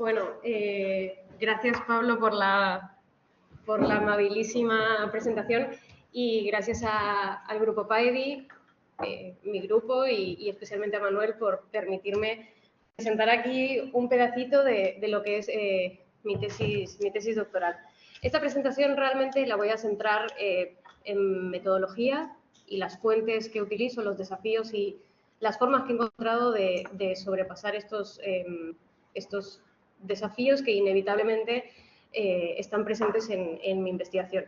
Bueno, gracias Pablo por la amabilísima presentación y gracias al Grupo PAEDI, mi grupo y especialmente a Manuel por permitirme presentar aquí un pedacito de lo que es mi tesis doctoral. Esta presentación realmente la voy a centrar en metodología y las fuentes que utilizo, los desafíos y las formas que he encontrado de sobrepasar estos desafíos que inevitablemente están presentes en mi investigación.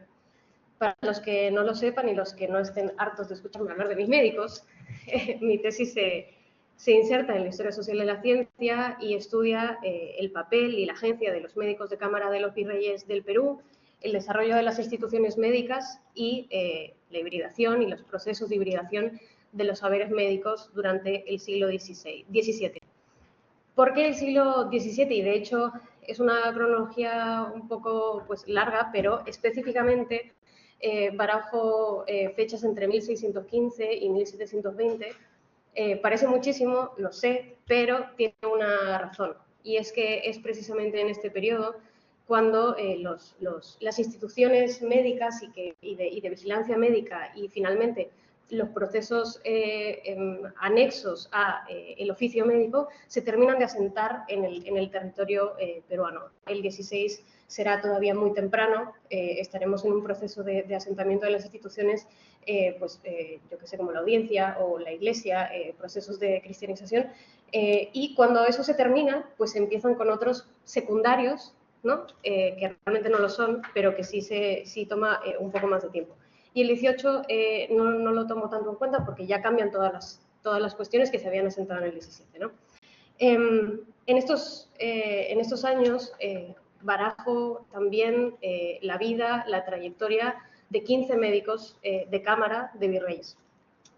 Para los que no lo sepan y los que no estén hartos de escucharme hablar de mis médicos, mi tesis se inserta en la historia social de la ciencia y estudia el papel y la agencia de los médicos de cámara de los virreyes del Perú, el desarrollo de las instituciones médicas y la hibridación y los procesos de hibridación de los saberes médicos durante el siglo XVII. ¿Por qué el siglo XVII? Y de hecho es una cronología un poco larga, pero específicamente barajo fechas entre 1615 y 1720. Parece muchísimo, lo sé, pero tiene una razón. Y es que es precisamente en este periodo cuando las instituciones médicas y de vigilancia médica y finalmente los procesos anexos al oficio médico se terminan de asentar en el territorio peruano. El 16 será todavía muy temprano, estaremos en un proceso de asentamiento de las instituciones, yo que sé, como la audiencia o la iglesia, procesos de cristianización, y cuando eso se termina, pues empiezan con otros secundarios, ¿no? Que realmente no lo son, pero que sí toma un poco más de tiempo. Y el 18 no lo tomo tanto en cuenta porque ya cambian todas las cuestiones que se habían asentado en el 17, ¿no? En estos años barajo también la vida, la trayectoria de 15 médicos de cámara de virreyes.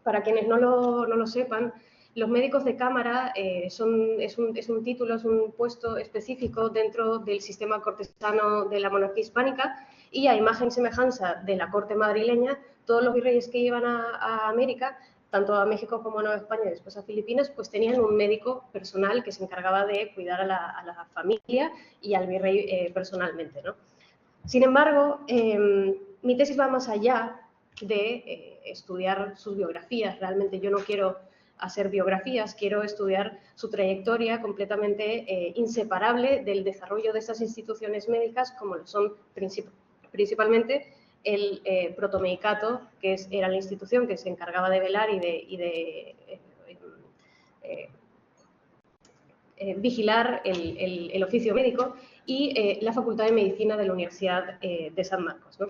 Para quienes no lo sepan, los médicos de cámara es un título, es un puesto específico dentro del sistema cortesano de la monarquía hispánica y a imagen y semejanza de la corte madrileña, todos los virreyes que iban a América, tanto a México como a Nueva España y después a Filipinas, pues tenían un médico personal que se encargaba de cuidar a la familia y al virrey personalmente, ¿no? Sin embargo, mi tesis va más allá de estudiar sus biografías. Realmente yo no quiero hacer biografías, quiero estudiar su trayectoria completamente inseparable del desarrollo de estas instituciones médicas, como lo son principalmente el protomedicato, que era la institución que se encargaba de velar y de vigilar el oficio médico, y la Facultad de Medicina de la Universidad de San Marcos, ¿no?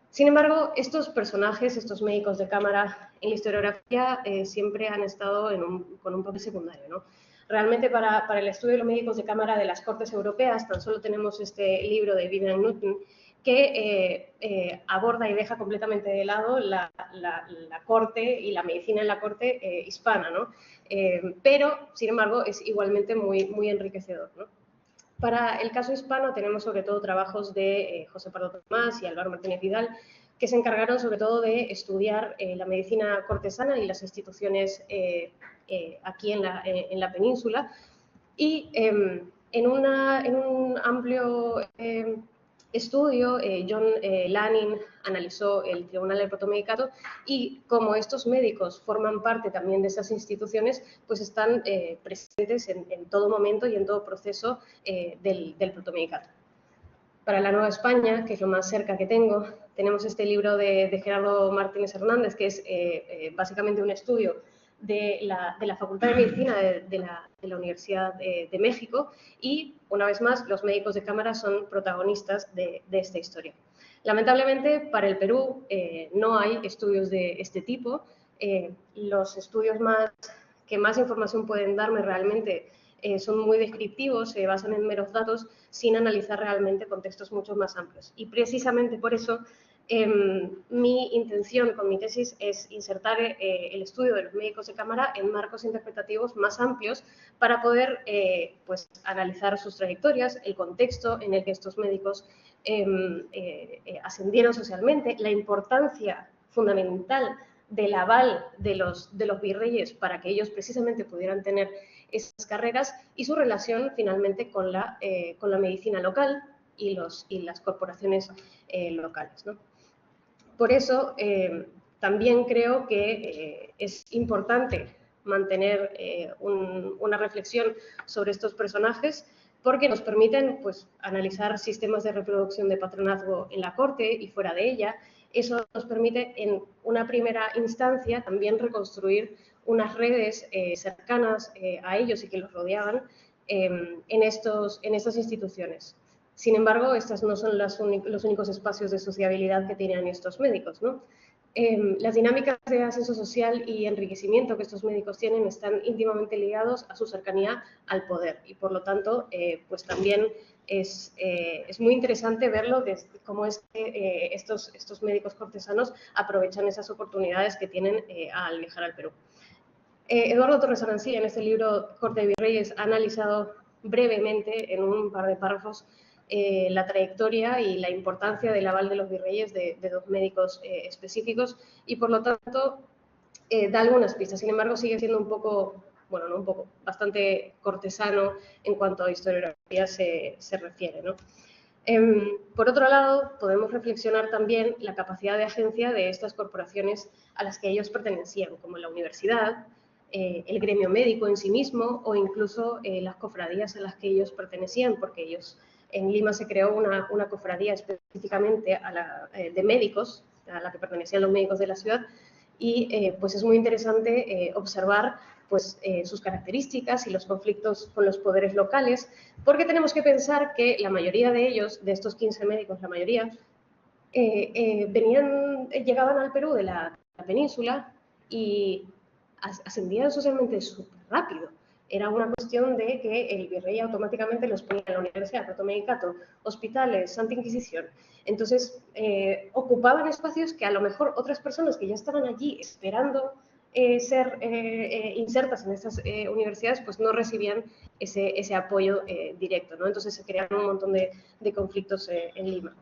Sin embargo, estos personajes, estos médicos de cámara en la historiografía siempre han estado con un papel secundario, ¿no? Realmente para el estudio de los médicos de cámara de las cortes europeas tan solo tenemos este libro de Vivian Newton que aborda y deja completamente de lado la corte y la medicina en la corte hispana, ¿no? Pero, sin embargo, es igualmente muy enriquecedor, ¿no? Para el caso hispano tenemos sobre todo trabajos de José Pardo Tomás y Álvaro Martínez Vidal, que se encargaron sobre todo de estudiar la medicina cortesana y las instituciones aquí en la península. Y en un amplio estudio, John Lanin analizó el Tribunal del Protomedicato y como estos médicos forman parte también de esas instituciones, pues están presentes en todo momento y en todo proceso del protomedicato. Para la Nueva España, que es lo más cerca que tengo, tenemos este libro de Gerardo Martínez Hernández, que es básicamente un estudio de la Facultad de Medicina de la Universidad de México y, una vez más, los médicos de cámara son protagonistas de esta historia. Lamentablemente, para el Perú no hay estudios de este tipo. Los estudios que más información pueden darme realmente son muy descriptivos, se basan en meros datos sin analizar realmente contextos mucho más amplios. Y precisamente por eso mi intención con mi tesis es insertar el estudio de los médicos de cámara en marcos interpretativos más amplios para poder analizar sus trayectorias, el contexto en el que estos médicos ascendieron socialmente, la importancia fundamental del aval de los virreyes para que ellos precisamente pudieran tener esas carreras y su relación finalmente con la medicina local y las corporaciones locales, ¿no? Por eso, también creo que es importante mantener una reflexión sobre estos personajes porque nos permiten pues, analizar sistemas de reproducción de patronazgo en la corte y fuera de ella. Eso nos permite, en una primera instancia, también reconstruir unas redes cercanas a ellos y que los rodeaban en estas instituciones. Sin embargo, estos no son los únicos espacios de sociabilidad que tienen estos médicos, ¿no? Las dinámicas de ascenso social y enriquecimiento que estos médicos tienen están íntimamente ligados a su cercanía al poder y, por lo tanto, pues también es muy interesante verlo desde cómo estos médicos cortesanos aprovechan esas oportunidades que tienen al viajar al Perú. Eduardo Torres Arancía, en este libro Corte de Virreyes, ha analizado brevemente, en un par de párrafos, la trayectoria y la importancia del aval de los virreyes de dos médicos específicos y, por lo tanto, da algunas pistas. Sin embargo, sigue siendo un poco, bueno, no un poco, bastante cortesano en cuanto a historiografía se refiere, ¿no? Por otro lado, podemos reflexionar también la capacidad de agencia de estas corporaciones a las que ellos pertenecían, como la universidad, el gremio médico en sí mismo o incluso las cofradías a las que ellos pertenecían, porque ellos en Lima se creó una cofradía específicamente de médicos, a la que pertenecían los médicos de la ciudad, y pues es muy interesante observar pues, sus características y los conflictos con los poderes locales, porque tenemos que pensar que la mayoría de ellos, de estos 15 médicos, la mayoría, llegaban al Perú de la península y ascendían socialmente súper rápido. Era una cuestión de que el virrey automáticamente los ponía en la universidad, Puerto Medicato, hospitales, Santa Inquisición. Entonces, ocupaban espacios que a lo mejor otras personas que ya estaban allí esperando ser insertas en estas universidades, pues no recibían ese apoyo directo, ¿no? Entonces se crearon un montón de conflictos en Lima.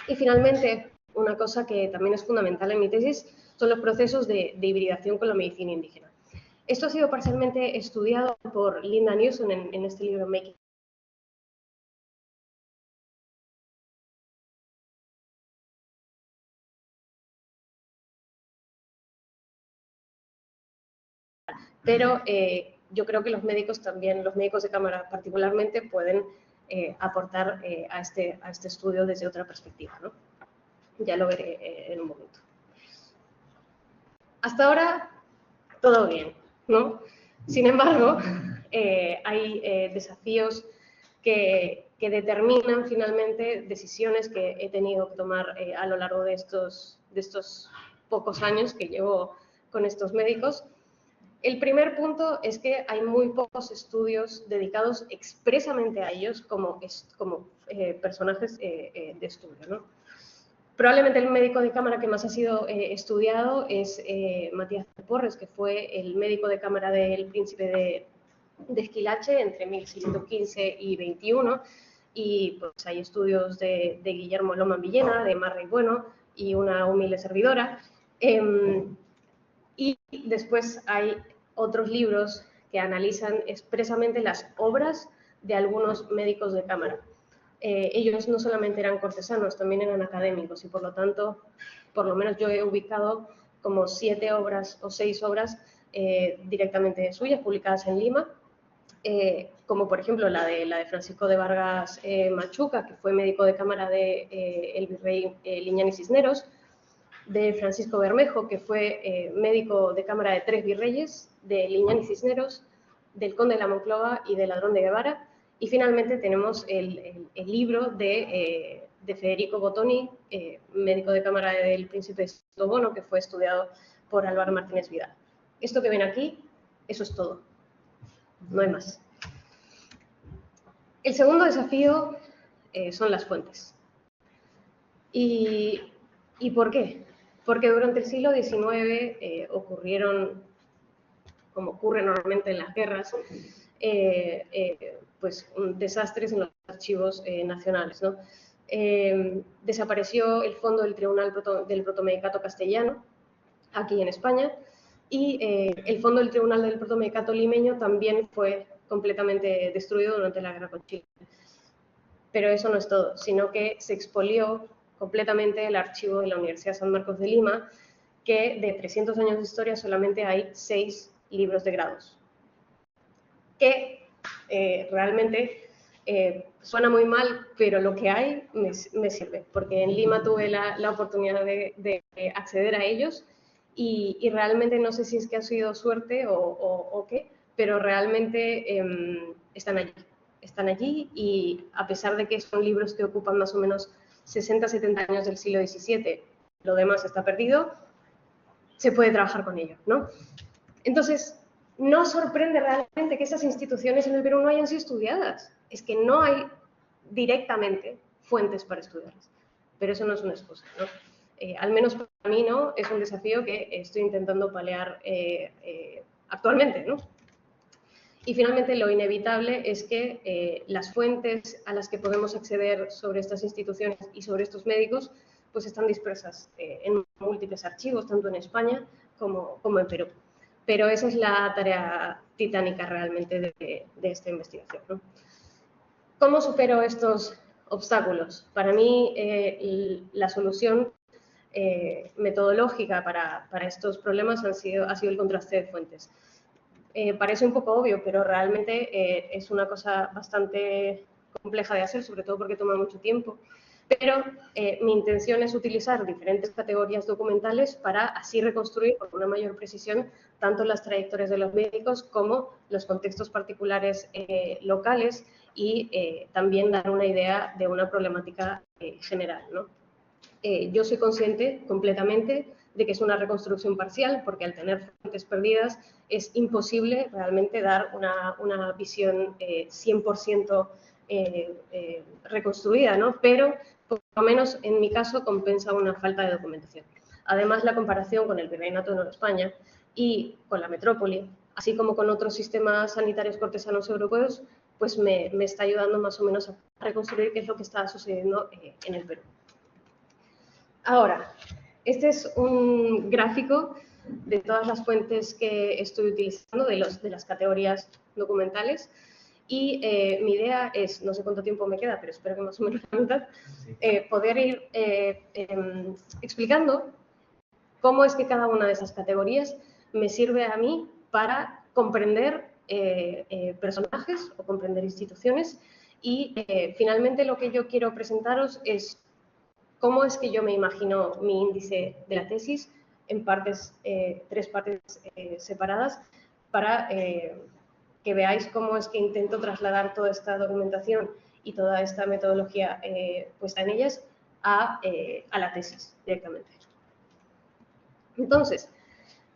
Y finalmente, una cosa que también es fundamental en mi tesis son los procesos de hibridación con la medicina indígena. Esto ha sido parcialmente estudiado por Linda Newson en este libro Making. Pero yo creo que los médicos también, los médicos de cámara particularmente, pueden aportar a este estudio desde otra perspectiva, ¿no? Ya lo veré en un momento. Hasta ahora, todo bien, ¿no? Sin embargo, hay desafíos que determinan finalmente decisiones que he tenido que tomar a lo largo de estos pocos años que llevo con estos médicos. El primer punto es que hay muy pocos estudios dedicados expresamente a ellos como personajes de estudio, ¿no? Probablemente el médico de cámara que más ha sido estudiado es Matías Porres, que fue el médico de cámara del príncipe de Esquilache entre 1615 y 21, y pues hay estudios de Guillermo Loma Villena, de Marra y Bueno, y una humilde servidora. Y después hay otros libros que analizan expresamente las obras de algunos médicos de cámara. Ellos no solamente eran cortesanos, también eran académicos y por lo tanto, por lo menos yo he ubicado como 7 obras o 6 obras directamente suyas publicadas en Lima, como por ejemplo la de Francisco de Vargas Machuca, que fue médico de cámara de el virrey Liñán y Cisneros, de Francisco Bermejo, que fue médico de cámara de 3 virreyes, de Liñán y Cisneros, del conde de la Monclova y del ladrón de Guevara. Y finalmente tenemos el libro de Federico Bottoni, médico de cámara del príncipe Bono, que fue estudiado por Álvaro Martínez Vidal. Esto que ven aquí, eso es todo. No hay más. El segundo desafío son las fuentes. ¿Y por qué? Porque durante el siglo XIX ocurrieron, como ocurre normalmente en las guerras, pues desastres en los archivos nacionales, ¿no? Desapareció el fondo del Tribunal del Protomedicato Castellano, aquí en España, y el fondo del Tribunal del Protomecato limeño también fue completamente destruido durante la guerra con Chile. Pero eso no es todo, sino que se expolió completamente el archivo de la Universidad San Marcos de Lima, que de 300 años de historia solamente hay 6 libros de grados. Que realmente suena muy mal, pero lo que hay me sirve, porque en Lima tuve la oportunidad de acceder a ellos y realmente no sé si es que ha sido suerte o qué, pero realmente están allí. Están allí y a pesar de que son libros que ocupan más o menos 60-70 años del siglo XVII, lo demás está perdido, se puede trabajar con ello, ¿no? Entonces, no sorprende realmente que esas instituciones en el Perú no hayan sido estudiadas. Es que no hay directamente fuentes para estudiarlas. Pero eso no es una excusa, ¿no? Al menos para mí, ¿no? Es un desafío que estoy intentando paliar actualmente, ¿no? Y finalmente, lo inevitable es que las fuentes a las que podemos acceder sobre estas instituciones y sobre estos médicos pues están dispersas en múltiples archivos, tanto en España como en Perú. Pero esa es la tarea titánica realmente de esta investigación, ¿no? ¿Cómo supero estos obstáculos? Para mí, la solución metodológica para estos problemas ha sido el contraste de fuentes. Parece un poco obvio, pero realmente es una cosa bastante compleja de hacer, sobre todo porque toma mucho tiempo. Pero mi intención es utilizar diferentes categorías documentales para así reconstruir con una mayor precisión tanto las trayectorias de los médicos como los contextos particulares locales y también dar una idea de una problemática general, ¿no? Yo soy consciente completamente de que es una reconstrucción parcial, porque al tener fuentes perdidas es imposible realmente dar una visión 100% reconstruida, ¿no? Pero por lo menos en mi caso compensa una falta de documentación. Además, la comparación con el Virreinato de Nueva España y con la metrópoli, así como con otros sistemas sanitarios cortesanos europeos, pues me está ayudando más o menos a reconstruir qué es lo que está sucediendo en el Perú. Ahora, este es un gráfico de todas las fuentes que estoy utilizando, de las categorías documentales, y mi idea es, no sé cuánto tiempo me queda, pero espero que más o menos la mitad, poder ir explicando cómo es que cada una de esas categorías me sirve a mí para comprender personajes o comprender instituciones y finalmente lo que yo quiero presentaros es cómo es que yo me imagino mi índice de la tesis en tres partes separadas para que veáis cómo es que intento trasladar toda esta documentación y toda esta metodología puesta en ellas a la tesis directamente. Entonces,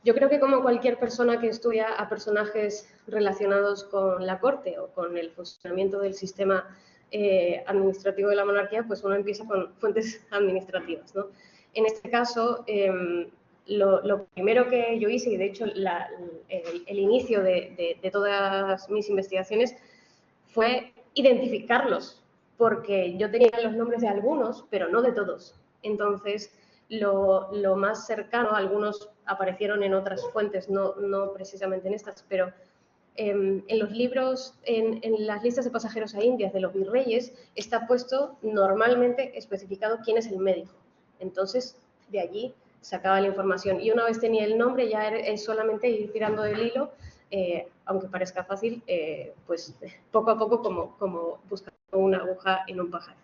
yo creo que como cualquier persona que estudia a personajes relacionados con la corte o con el funcionamiento del sistema administrativo de la monarquía, pues uno empieza con fuentes administrativas, ¿no? En este caso, lo primero que yo hice, y de hecho el inicio de todas mis investigaciones, fue identificarlos, porque yo tenía los nombres de algunos, pero no de todos. Entonces, lo más cercano, algunos aparecieron en otras fuentes, no precisamente en estas, pero en los libros, en las listas de pasajeros a Indias de los virreyes, está puesto normalmente especificado quién es el médico. Entonces, de allí sacaba la información. Y una vez tenía el nombre, ya es solamente ir tirando del hilo, aunque parezca fácil, pues poco a poco como buscando una aguja en un pajar.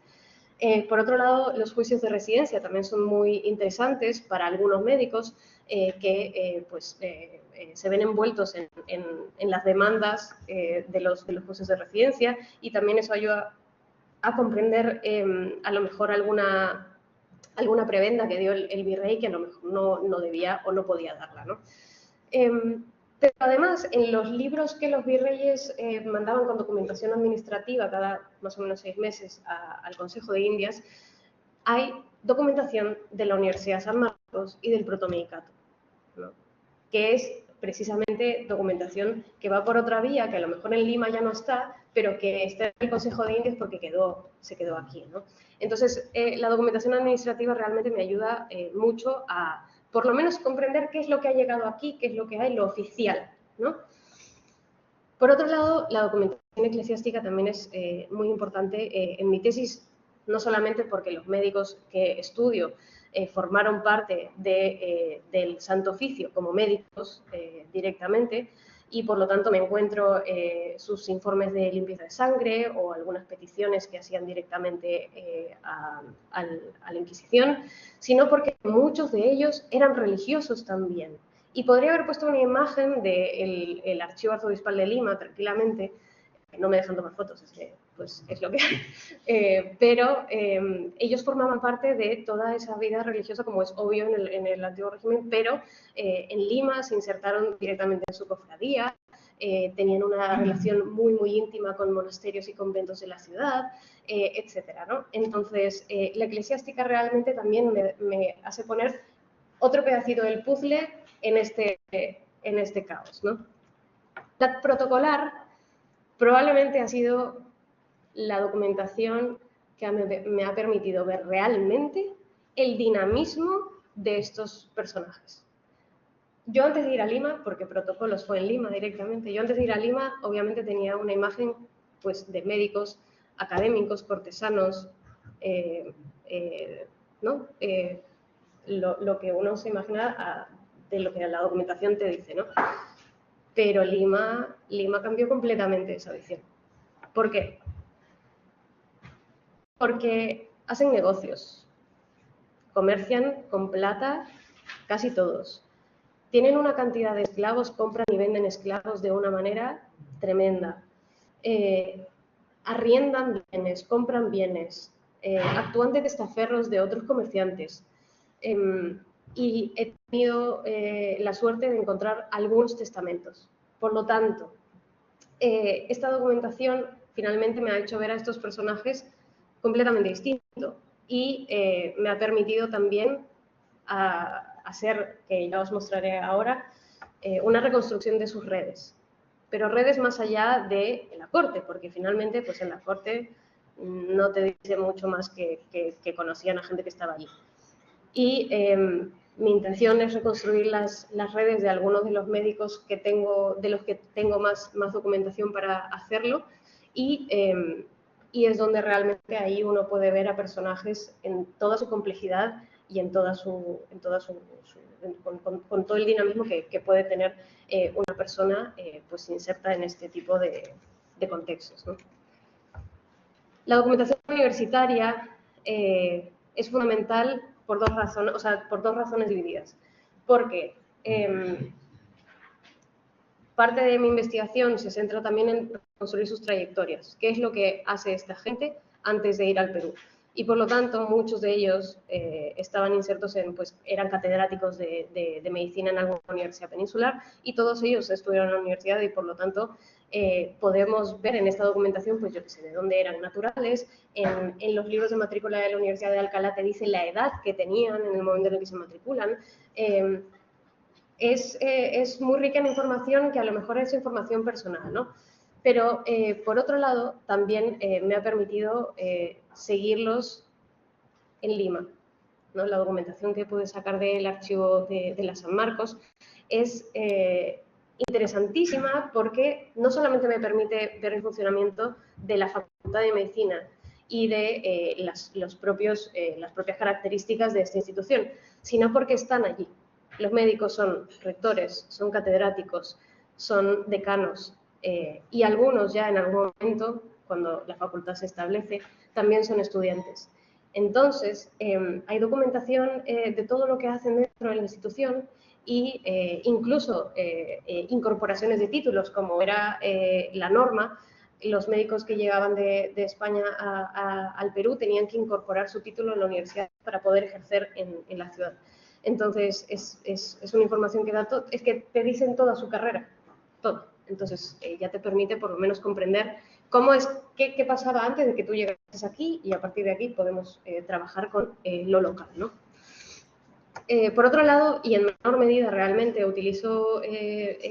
Por otro lado, los juicios de residencia también son muy interesantes para algunos médicos que se ven envueltos en las demandas de los juicios de residencia y también eso ayuda a comprender a lo mejor alguna prebenda que dio el virrey que a lo mejor no debía o no podía darla, ¿no? Pero además, en los libros que los virreyes mandaban con documentación administrativa cada más o menos 6 meses al Consejo de Indias, hay documentación de la Universidad San Marcos y del Protomecato, ¿no? Que es precisamente documentación que va por otra vía, que a lo mejor en Lima ya no está, pero que está en el Consejo de Indias porque se quedó aquí, ¿no? Entonces, la documentación administrativa realmente me ayuda mucho a por lo menos comprender qué es lo que ha llegado aquí, qué es lo que hay, lo oficial, ¿no? Por otro lado, la documentación eclesiástica también es muy importante en mi tesis, no solamente porque los médicos que estudio formaron parte del Santo Oficio como médicos directamente, y por lo tanto me encuentro sus informes de limpieza de sangre o algunas peticiones que hacían directamente a la Inquisición, sino porque muchos de ellos eran religiosos también. Y podría haber puesto una imagen del Archivo Arzobispal de Lima, tranquilamente. No me dejan tomar fotos, pues es lo que hay. Pero ellos formaban parte de toda esa vida religiosa, como es obvio en el antiguo régimen, pero en Lima se insertaron directamente en su cofradía, tenían una relación muy, muy íntima con monasterios y conventos de la ciudad, etcétera, ¿no? Entonces, la eclesiástica realmente también me hace poner otro pedacito del puzzle en este caos, ¿no? La protocolar probablemente ha sido la documentación que me ha permitido ver realmente el dinamismo de estos personajes. Yo antes de ir a Lima, porque Protocolos fue en Lima directamente, yo antes de ir a Lima obviamente tenía una imagen pues, de médicos, académicos, cortesanos, ¿no? Lo que uno se imagina de lo que la documentación te dice, ¿no? Pero Lima cambió completamente esa visión. ¿Por qué? Porque hacen negocios, comercian con plata casi todos. Tienen una cantidad de esclavos, compran y venden esclavos de una manera tremenda. Arriendan bienes, compran bienes, actúan de testaferros de otros comerciantes. Y he tenido la suerte de encontrar algunos testamentos. Por lo tanto, esta documentación finalmente me ha hecho ver a estos personajes completamente distintos y me ha permitido también hacer, que ya os mostraré ahora, una reconstrucción de sus redes. Pero redes más allá de la corte, porque finalmente pues en la corte no te dice mucho más que conocían a gente que estaba allí. Y mi intención es reconstruir las redes de algunos de los médicos de los que tengo más documentación para hacerlo, y es donde realmente ahí uno puede ver a personajes en toda su complejidad y con todo el dinamismo que puede tener una persona pues inserta en este tipo de contextos, ¿no? La documentación universitaria es fundamental por dos razones divididas. Porque parte de mi investigación se centra también en construir sus trayectorias, qué es lo que hace esta gente antes de ir al Perú. Y por lo tanto, muchos de ellos estaban insertos eran catedráticos de medicina en alguna universidad peninsular, y todos ellos estudiaron en la universidad, y por lo tanto podemos ver en esta documentación, pues yo qué sé, de dónde eran naturales. En los libros de matrícula de la Universidad de Alcalá te dice la edad que tenían en el momento en el que se matriculan. Es muy rica en información que a lo mejor es información personal, ¿no? Pero, por otro lado, también me ha permitido seguirlos en Lima, ¿no? La documentación que pude sacar del archivo de la San Marcos es interesantísima, porque no solamente me permite ver el funcionamiento de la Facultad de Medicina y de las propias características de esta institución, sino porque están allí. Los médicos son rectores, son catedráticos, son decanos, y algunos ya en algún momento, cuando la facultad se establece, también son estudiantes. Entonces, hay documentación de todo lo que hacen dentro de la institución, y incluso incorporaciones de títulos, como era la norma. Los médicos que llegaban de España al Perú tenían que incorporar su título en la universidad para poder ejercer en la ciudad. Entonces, es una información que es que te dicen toda su carrera, todo. Entonces, ya te permite por lo menos comprender cómo es, qué pasaba antes de que tú llegases aquí, y a partir de aquí podemos trabajar con lo local, ¿no? Por otro lado, y en menor medida realmente, utilizo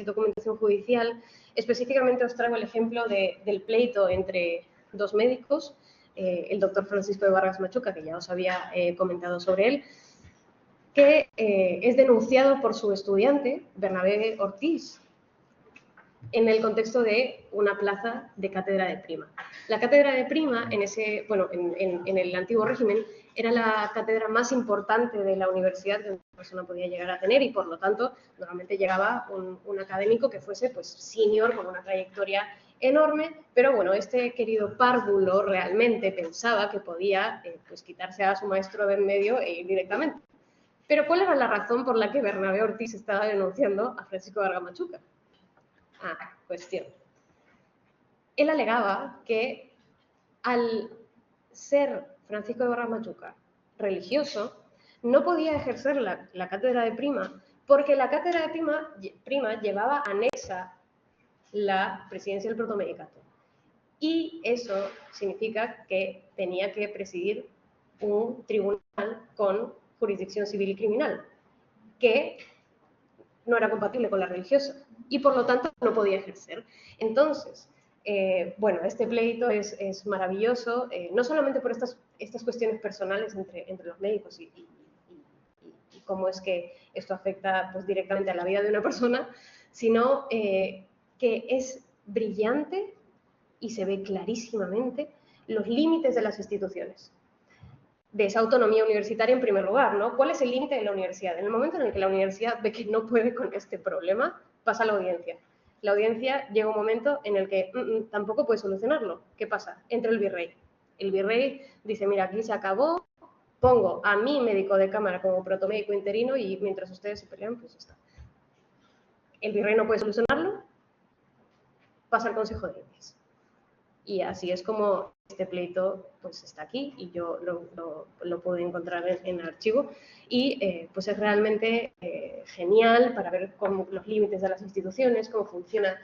documentación judicial. Específicamente os traigo el ejemplo del pleito entre dos médicos, el doctor Francisco de Vargas Machuca, que ya os había comentado sobre él, que es denunciado por su estudiante, Bernabé Ortiz, en el contexto de una plaza de cátedra de prima. La cátedra de prima, en el antiguo régimen, era la cátedra más importante de la universidad que una persona podía llegar a tener y, por lo tanto, normalmente llegaba un académico que fuese pues, senior, con una trayectoria enorme, pero bueno, este querido párvulo realmente pensaba que podía pues, quitarse a su maestro de en medio e ir directamente. Pero ¿cuál era la razón por la que Bernabé Ortiz estaba denunciando a Francisco Vargas Machuca? Cuestión. Él alegaba que al ser Francisco de Vargas Machuca religioso, no podía ejercer la cátedra de prima porque la cátedra de prima llevaba anexa la presidencia del protomedicato. Y eso significa que tenía que presidir un tribunal con jurisdicción civil y criminal, que no era compatible con la religiosa y por lo tanto no podía ejercer. Entonces, bueno, este pleito es maravilloso, no solamente por estas cuestiones personales entre los médicos y cómo es que esto afecta pues, directamente a la vida de una persona, sino que es brillante y se ve clarísimamente los límites de las instituciones, de esa autonomía universitaria en primer lugar, ¿no? ¿Cuál es el límite de la universidad? En el momento en el que la universidad ve que no puede con este problema, pasa a la audiencia. La audiencia llega un momento en el que tampoco puede solucionarlo. ¿Qué pasa? Entra el virrey. El virrey dice, mira, aquí se acabó, pongo a mi médico de cámara como protomédico interino y mientras ustedes se pelean, pues está. El virrey no puede solucionarlo, pasa al Consejo de Indias. Y así es como este pleito pues está aquí y yo lo pude encontrar en el archivo y pues es realmente genial para ver cómo los límites de las instituciones, cómo funciona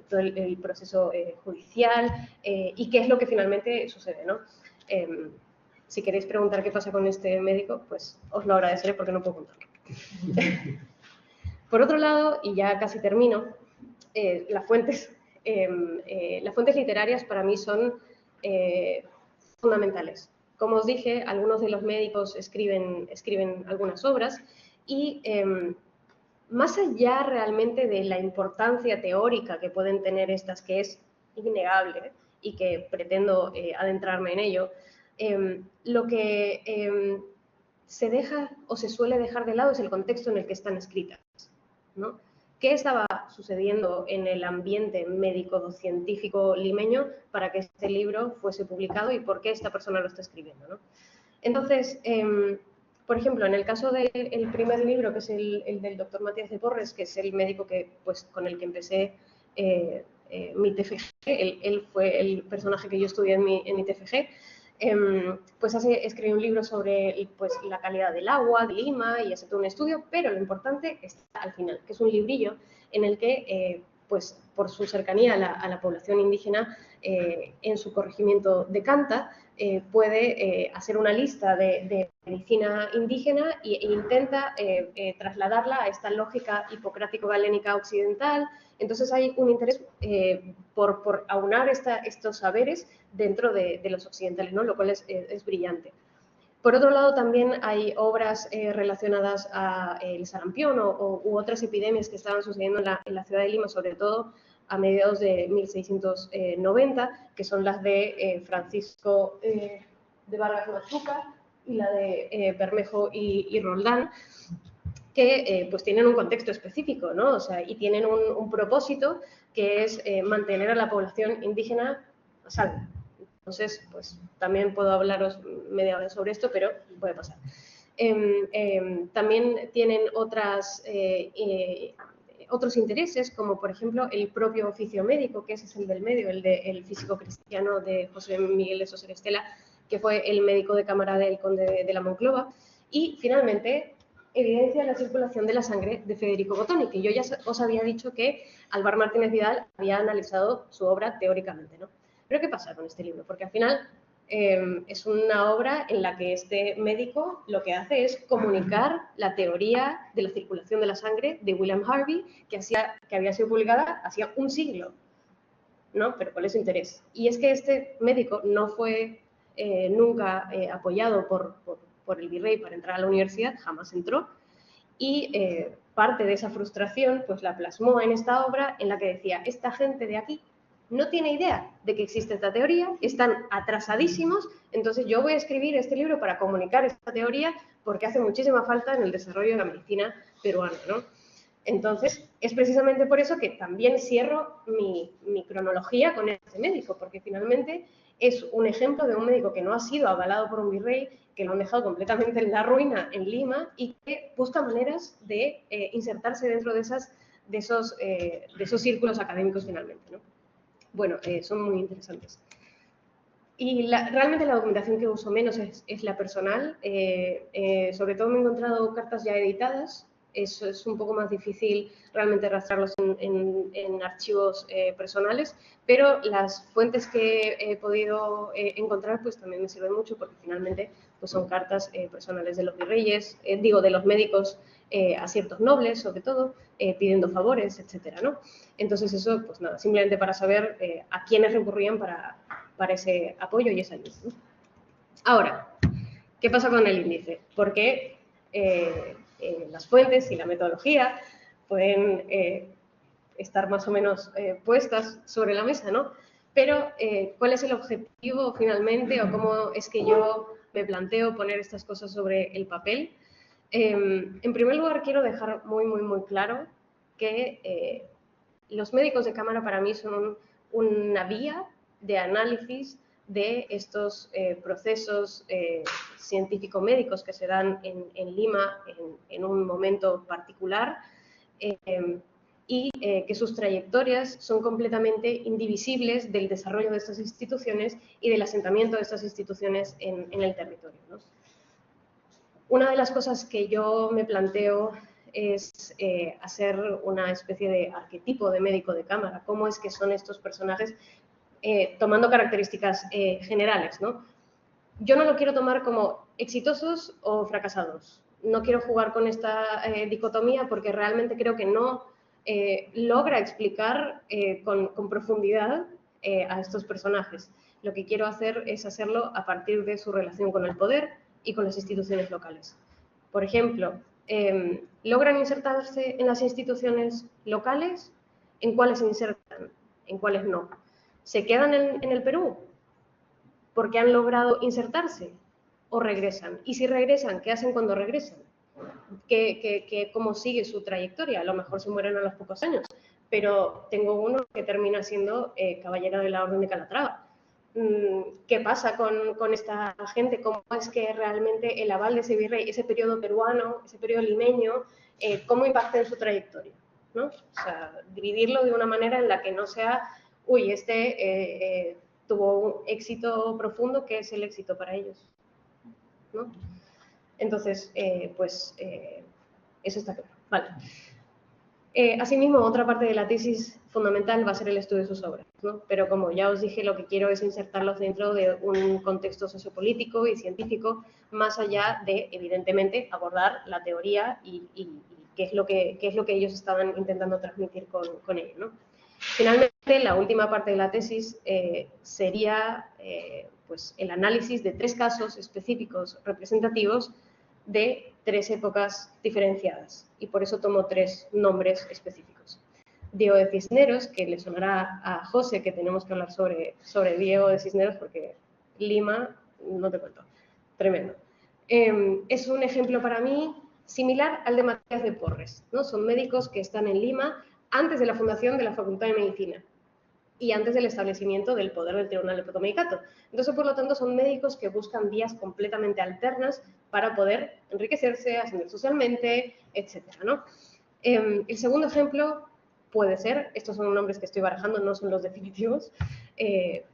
todo el proceso judicial y qué es lo que finalmente sucede, ¿no? Si queréis preguntar qué pasa con este médico, pues os lo agradeceré porque no puedo contarlo. Por otro lado, y ya casi termino, las fuentes literarias para mí son fundamentales. Como os dije, algunos de los médicos escriben algunas obras y más allá realmente de la importancia teórica que pueden tener estas, que es innegable y que pretendo adentrarme en ello, lo que se deja o se suele dejar de lado es el contexto en el que están escritas, ¿no? ¿Qué estaba sucediendo en el ambiente médico-científico limeño para que este libro fuese publicado y por qué esta persona lo está escribiendo, ¿no? Entonces, por ejemplo, en el caso del primer libro, que es el del doctor Matías de Porres, que es el médico pues, con el que empecé mi TFG, él fue el personaje que yo estudié en mi TFG, pues escribió un libro sobre pues, la calidad del agua de Lima y hace todo un estudio, pero lo importante está al final, que es un librillo en el que, pues, por su cercanía a la población indígena, en su corregimiento de Canta, puede hacer una lista de medicina indígena e intenta trasladarla a esta lógica hipocrático-galénica occidental. Entonces hay un interés por aunar estos saberes dentro de los occidentales, ¿no? Lo cual es brillante. Por otro lado, también hay obras relacionadas al sarampión u otras epidemias que estaban sucediendo en la ciudad de Lima, sobre todo a mediados de 1690, que son las de Francisco de Vargas Machuca y la de Bermejo y Roldán, que pues tienen un contexto específico, ¿no? O sea, y tienen un propósito que es mantener a la población indígena a salvo. Entonces, pues también puedo hablaros media hora sobre esto, pero puede pasar. También tienen otros intereses, como por ejemplo el propio oficio médico, que ese es el del medio, el físico cristiano de José Miguel de Soser Estela, que fue el médico de cámara del conde de la Monclova. Y finalmente evidencia la circulación de la sangre de Federico Bottoni, que yo ya os había dicho que Álvar Martínez Vidal había analizado su obra teóricamente, ¿no? Pero ¿qué pasa con este libro? Porque al final es una obra en la que este médico lo que hace es comunicar la teoría de la circulación de la sangre de William Harvey, que había sido publicada hacía un siglo, ¿no? Pero ¿cuál es su interés? Y es que este médico no fue nunca apoyado por por el virrey para entrar a la universidad, jamás entró, y parte de esa frustración pues la plasmó en esta obra en la que decía, esta gente de aquí no tiene idea de que existe esta teoría, están atrasadísimos, entonces yo voy a escribir este libro para comunicar esta teoría porque hace muchísima falta en el desarrollo de la medicina peruana, ¿no? Entonces, es precisamente por eso que también cierro mi cronología con este médico, porque finalmente es un ejemplo de un médico que no ha sido avalado por un virrey, que lo han dejado completamente en la ruina en Lima y que busca maneras de insertarse dentro de esos círculos académicos finalmente, ¿no? Bueno, son muy interesantes. Y realmente la documentación que uso menos es la personal. Sobre todo me he encontrado cartas ya editadas. Eso es un poco más difícil realmente rastrearlos en archivos personales, pero las fuentes que he podido encontrar pues también me sirven mucho porque finalmente pues son cartas personales de los virreyes, de los médicos a ciertos nobles, sobre todo, pidiendo favores, etcétera, ¿no? Entonces eso, pues nada, simplemente para saber a quiénes recurrían para ese apoyo y esa ayuda, ¿no? Ahora, ¿qué pasa con el índice? Porque las fuentes y la metodología pueden estar más o menos puestas sobre la mesa, ¿no? Pero, ¿cuál es el objetivo finalmente o cómo es que yo me planteo poner estas cosas sobre el papel? En primer lugar, quiero dejar muy, muy, muy claro que los médicos de cámara para mí son una vía de análisis de estos procesos científico-médicos que se dan en Lima en un momento particular y que sus trayectorias son completamente indivisibles del desarrollo de estas instituciones y del asentamiento de estas instituciones en el territorio, ¿no? Una de las cosas que yo me planteo es hacer una especie de arquetipo de médico de cámara. ¿Cómo es que son estos personajes tomando características generales, ¿no? Yo no lo quiero tomar como exitosos o fracasados. No quiero jugar con esta dicotomía porque realmente creo que no logra explicar con profundidad a estos personajes. Lo que quiero hacer es hacerlo a partir de su relación con el poder y con las instituciones locales. Por ejemplo, ¿logran insertarse en las instituciones locales? ¿En cuáles se insertan? ¿En cuáles no? ¿Se quedan en el Perú porque han logrado insertarse o regresan? Y si regresan, ¿qué hacen cuando regresan? ¿Cómo sigue su trayectoria? A lo mejor se mueren a los pocos años, pero tengo uno que termina siendo caballero de la Orden de Calatrava. ¿Qué pasa con esta gente? ¿Cómo es que realmente el aval de ese virrey, ese periodo peruano, ese periodo limeño, cómo impacta en su trayectoria, ¿no? O sea, dividirlo de una manera en la que no sea, uy, tuvo un éxito profundo, que es el éxito para ellos, ¿no? Entonces, eso está claro. Vale. Asimismo, otra parte de la tesis fundamental va a ser el estudio de sus obras, ¿no? Pero como ya os dije, lo que quiero es insertarlos dentro de un contexto sociopolítico y científico, más allá de, evidentemente, abordar la teoría y qué es lo que ellos estaban intentando transmitir con ello, ¿no? Finalmente, la última parte de la tesis sería pues el análisis de 3 casos específicos representativos de 3 épocas diferenciadas, y por eso tomo 3 nombres específicos. Diego de Cisneros, que le sonará a José, que tenemos que hablar sobre Diego de Cisneros, porque Lima, no te cuento, tremendo. Es un ejemplo para mí similar al de Matías de Porres, ¿no? Son médicos que están en Lima antes de la fundación de la Facultad de Medicina y antes del establecimiento del poder del Tribunal de Protomedicato. Entonces, por lo tanto, son médicos que buscan vías completamente alternas para poder enriquecerse, ascender socialmente, etcétera, ¿no? El segundo ejemplo puede ser, estos son nombres que estoy barajando, no son los definitivos,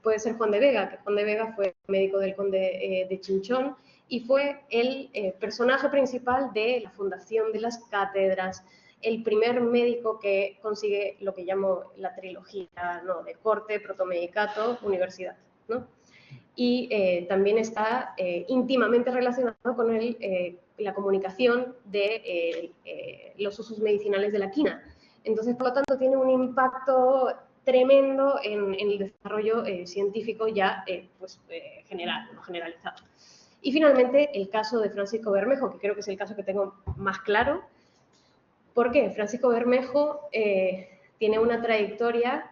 puede ser Juan de Vega, que Juan de Vega fue médico del conde de Chinchón y fue el personaje principal de la fundación de las cátedras, el primer médico que consigue lo que llamo la trilogía, ¿no? De corte, protomedicato, universidad, ¿no? Y también está íntimamente relacionado con la comunicación de los usos medicinales de la quina. Entonces, por lo tanto, tiene un impacto tremendo en el desarrollo científico ya general, no generalizado. Y finalmente, el caso de Francisco Bermejo, que creo que es el caso que tengo más claro. ¿Por qué? Francisco Bermejo tiene una trayectoria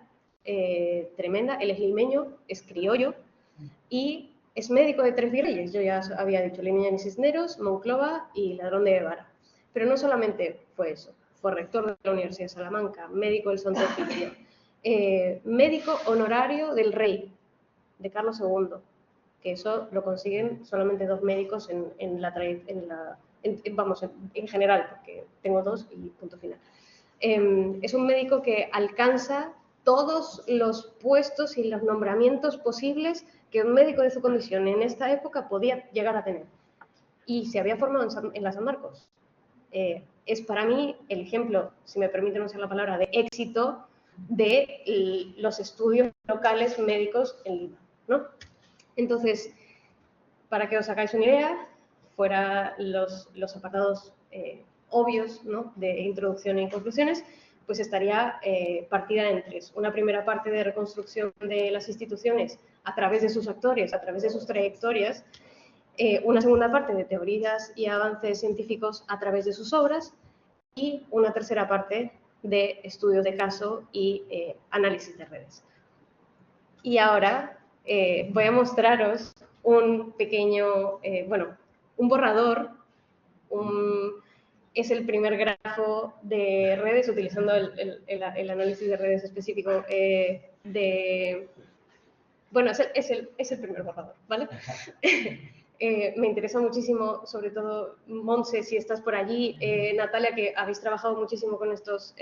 tremenda. Él es limeño, es criollo y es médico de 3 virreyes. Yo ya había dicho, Limeñán y Cisneros, Monclova y Ladrón de Guevara. Pero no solamente fue eso, fue rector de la Universidad de Salamanca, médico del Santo Oficio, médico honorario del rey, de Carlos II, que eso lo consiguen solamente 2 médicos en general, porque tengo 2 y punto final. Es un médico que alcanza todos los puestos y los nombramientos posibles que un médico de su condición en esta época podía llegar a tener. Y se había formado en la San Marcos. Es para mí el ejemplo, si me permiten usar la palabra, de éxito de los estudios locales médicos en Lima, ¿no? Entonces, para que os hagáis una idea, fuera los apartados obvios, ¿no?, de introducción y conclusiones, pues estaría partida en 3. Una primera parte de reconstrucción de las instituciones a través de sus actores, a través de sus trayectorias, una segunda parte de teorías y avances científicos a través de sus obras y una tercera parte de estudios de caso y análisis de redes. Y ahora voy a mostraros un pequeño, un borrador, es el primer grafo de redes utilizando el análisis de redes específico bueno, es el primer borrador, ¿vale? Me interesa muchísimo, sobre todo, Montse, si estás por allí, Natalia, que habéis trabajado muchísimo con estas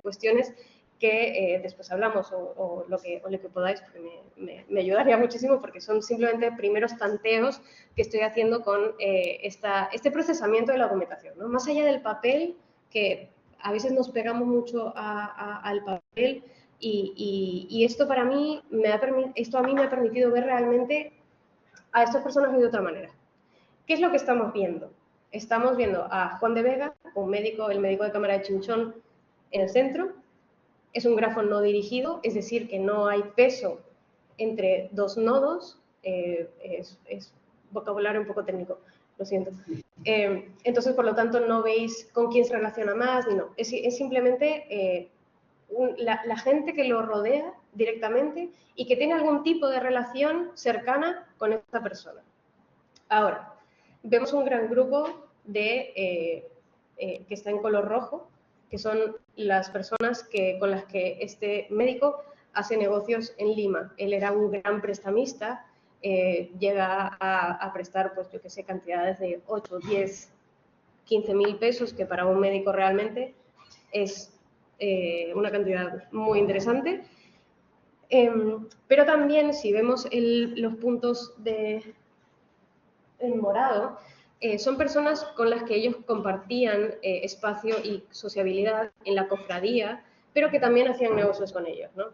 cuestiones, que después hablamos o lo que podáis, porque me ayudaría muchísimo, porque son simplemente primeros tanteos que estoy haciendo con este procesamiento de la documentación, ¿no? Más allá del papel, que a veces nos pegamos mucho al papel, y esto para mí esto a mí me ha permitido ver realmente a estos personajes de otra manera. ¿Qué es lo que estamos viendo? Estamos viendo a Juan de Vega, el médico de cámara de Chinchón, en el centro. Es un grafo no dirigido, es decir, que no hay peso entre 2 nodos. Es vocabulario un poco técnico, lo siento. Entonces, por lo tanto, no veis con quién se relaciona más, ni no. Es simplemente la gente que lo rodea directamente y que tiene algún tipo de relación cercana con esta persona. Ahora, vemos un gran grupo que está en color rojo, que son las personas con las que este médico hace negocios en Lima. Él era un gran prestamista, llega a prestar, pues yo qué sé, cantidades de 8, 10, 15.000 pesos, que para un médico realmente es una cantidad muy interesante. Pero también, si vemos los puntos en morado, son personas con las que ellos compartían espacio y sociabilidad en la cofradía, pero que también hacían negocios con ellos, ¿no?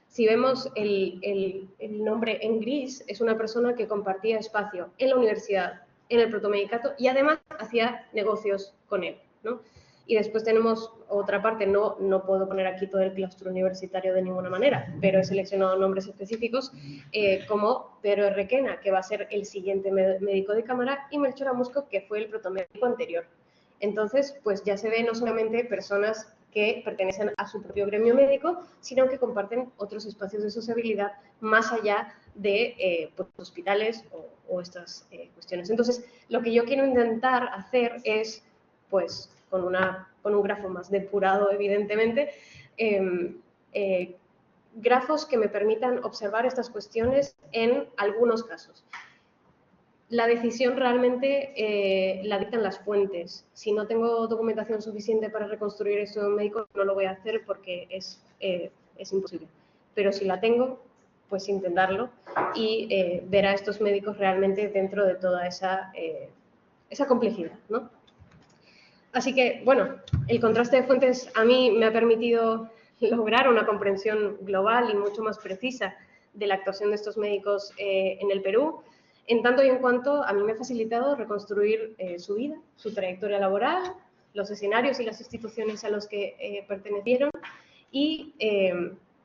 Si vemos el nombre en gris, es una persona que compartía espacio en la universidad, en el protomedicato, y además hacía negocios con él, ¿no? Y después tenemos otra parte, no puedo poner aquí todo el claustro universitario de ninguna manera, pero he seleccionado nombres específicos como Pedro Requena, que va a ser el siguiente médico de cámara, y Melchor Amusco, que fue el protomédico anterior. Entonces, pues ya se ve no solamente personas que pertenecen a su propio gremio médico, sino que comparten otros espacios de sociabilidad más allá de pues, hospitales o estas cuestiones. Entonces, lo que yo quiero intentar hacer es, pues, con un grafo más depurado, evidentemente, grafos que me permitan observar estas cuestiones en algunos casos. La decisión realmente la dictan las fuentes. Si no tengo documentación suficiente para reconstruir esto de un médico, no lo voy a hacer porque es imposible. Pero si la tengo, pues intentarlo y ver a estos médicos realmente dentro de toda esa complejidad, ¿no? Así que, bueno, el contraste de fuentes a mí me ha permitido lograr una comprensión global y mucho más precisa de la actuación de estos médicos en el Perú, en tanto y en cuanto a mí me ha facilitado reconstruir su vida, su trayectoria laboral, los escenarios y las instituciones a los que pertenecieron y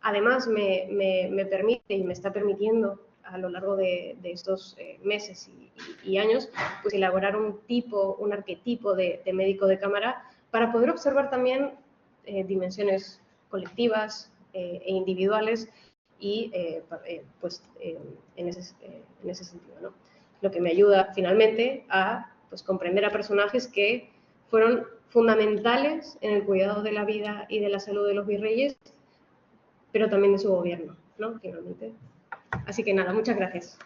además me permite y me está permitiendo a lo largo de estos meses y años, pues elaborar un arquetipo de médico de cámara para poder observar también dimensiones colectivas e individuales y pues en ese sentido, ¿no? Lo que me ayuda finalmente a pues, comprender a personajes que fueron fundamentales en el cuidado de la vida y de la salud de los virreyes, pero también de su gobierno, ¿no? Finalmente. Así que nada, muchas gracias.